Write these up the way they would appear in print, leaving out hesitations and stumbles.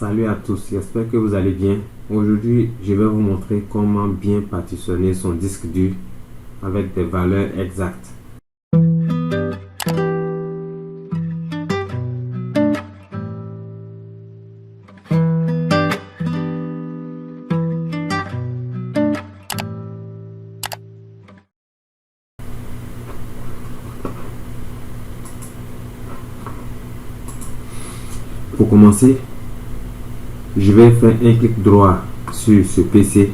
Salut à tous, j'espère que vous allez bien. Aujourd'hui, je vais vous montrer comment bien partitionner son disque dur avec des valeurs exactes. Pour commencer, je vais faire un clic droit sur ce PC.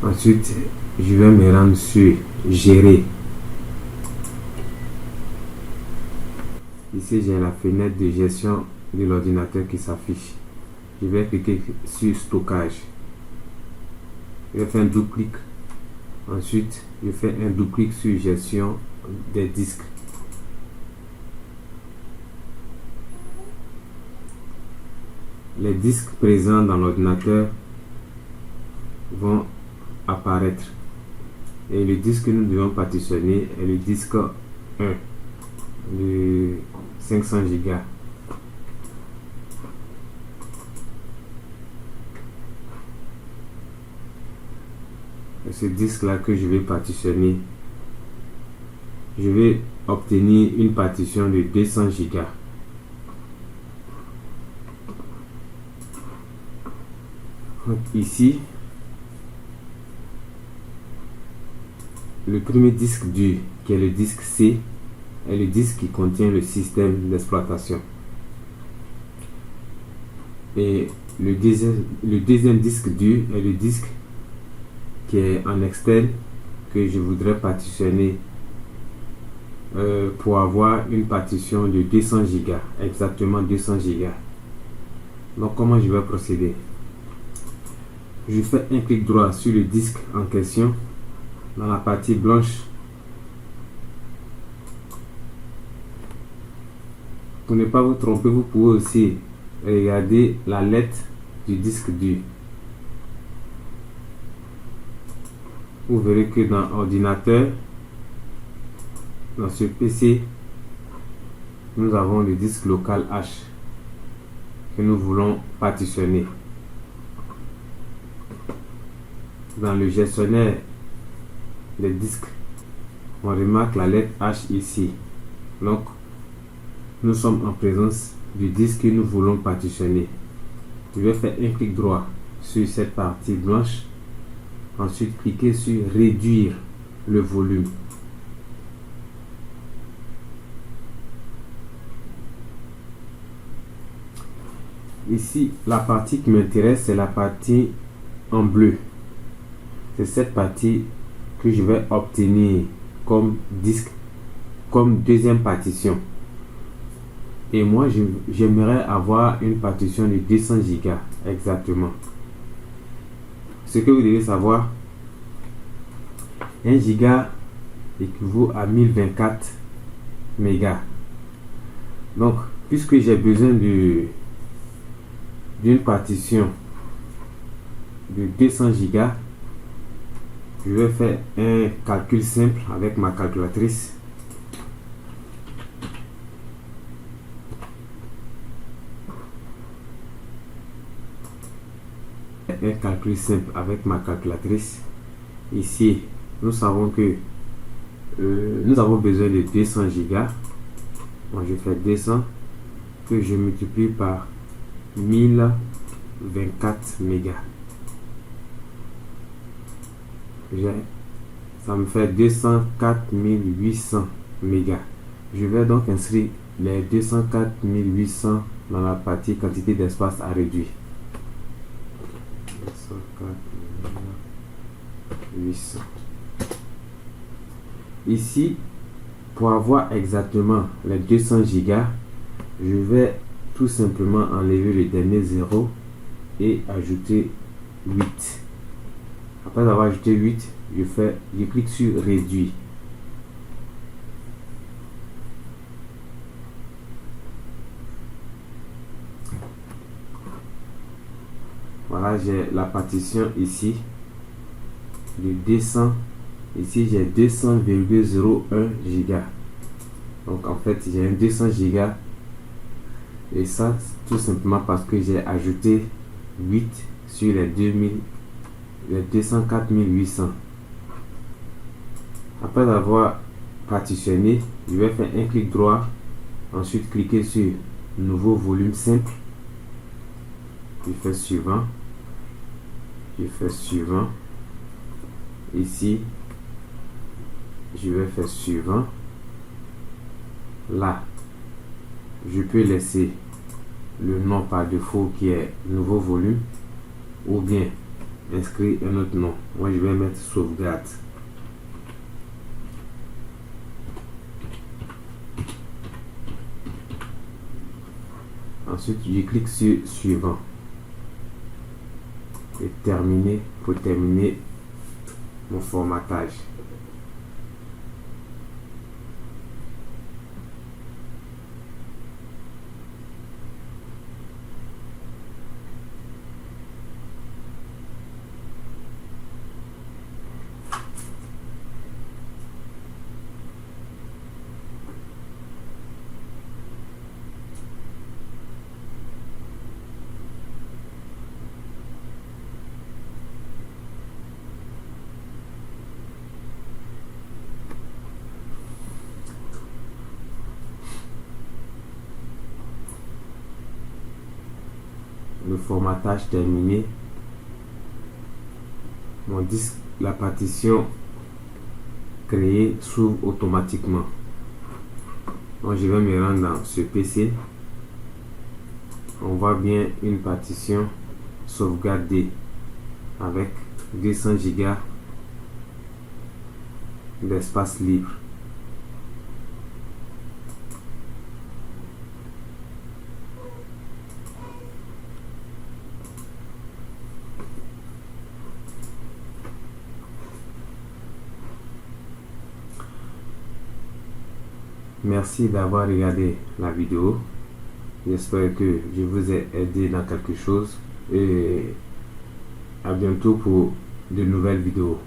Ensuite, je vais me rendre sur Gérer. Ici, j'ai la fenêtre de gestion de l'ordinateur qui s'affiche. Je vais cliquer sur Stockage. Je vais faire un double clic. Ensuite, je fais un double clic sur Gestion des disques. Les disques présents dans l'ordinateur vont apparaître. Et le disque que nous devons partitionner est le disque 1 de 500 Go. Et ce disque là que je vais partitionner, je vais obtenir une partition de 200 Go. Donc ici, le premier disque dur, qui est le disque C, est le disque qui contient le système d'exploitation. Et le deuxième disque dur est le disque qui est en externe, que je voudrais partitionner pour avoir une partition de 200 Go, exactement 200 Go. Donc comment je vais procéder? Je fais un clic droit sur le disque en question, dans la partie blanche. Pour ne pas vous tromper, vous pouvez aussi regarder la lettre du disque dur. Vous verrez que dans l'ordinateur, dans ce PC, nous avons le disque local H que nous voulons partitionner. Dans le gestionnaire des disques, on remarque la lettre H ici. Donc, nous sommes en présence du disque que nous voulons partitionner. Je vais faire un clic droit sur cette partie blanche. Ensuite, cliquez sur Réduire le volume. Ici, la partie qui m'intéresse, c'est la partie en bleu. C'est cette partie que je vais obtenir comme disque, comme deuxième partition. Et moi, j'aimerais avoir une partition de 200 Go exactement. Ce que vous devez savoir, 1 giga équivaut à 1024 mégas. Donc, puisque j'ai besoin d'une partition de 200 Go, je vais faire un calcul simple avec ma calculatrice. Un calcul simple avec ma calculatrice. Ici, nous savons que nous avons besoin de 200 Go. Moi, je fais 200 que je multiplie par 1024 mégas. Ça me fait 204 800 mégas. Je vais donc inscrire les 204 800 dans la partie quantité d'espace à réduire. 204 800. Ici, pour avoir exactement les 200 Go, je vais tout simplement enlever le dernier 0 et ajouter 8. Après avoir ajouté 8, je clique sur Réduire. Voilà, j'ai la partition ici de 200. Ici, j'ai 200,01 Go. Donc en fait j'ai un 200 Go, et ça tout simplement parce que j'ai ajouté 8 sur les 204 800. Après avoir partitionné, je vais faire un clic droit, ensuite cliquer sur nouveau volume simple, je fais suivant, ici je vais faire suivant. Là je peux laisser le nom par défaut qui est nouveau volume, ou bien inscrire un autre nom. Moi je vais mettre sauvegarde. Ensuite je clique sur suivant et terminer pour terminer mon formatage. Le formatage terminé, mon disque, la partition créée s'ouvre automatiquement. Donc je vais me rendre dans ce PC. On voit bien une partition sauvegardée avec 200 Go d'espace libre. Merci d'avoir regardé la vidéo. J'espère que je vous ai aidé dans quelque chose, et à bientôt pour de nouvelles vidéos.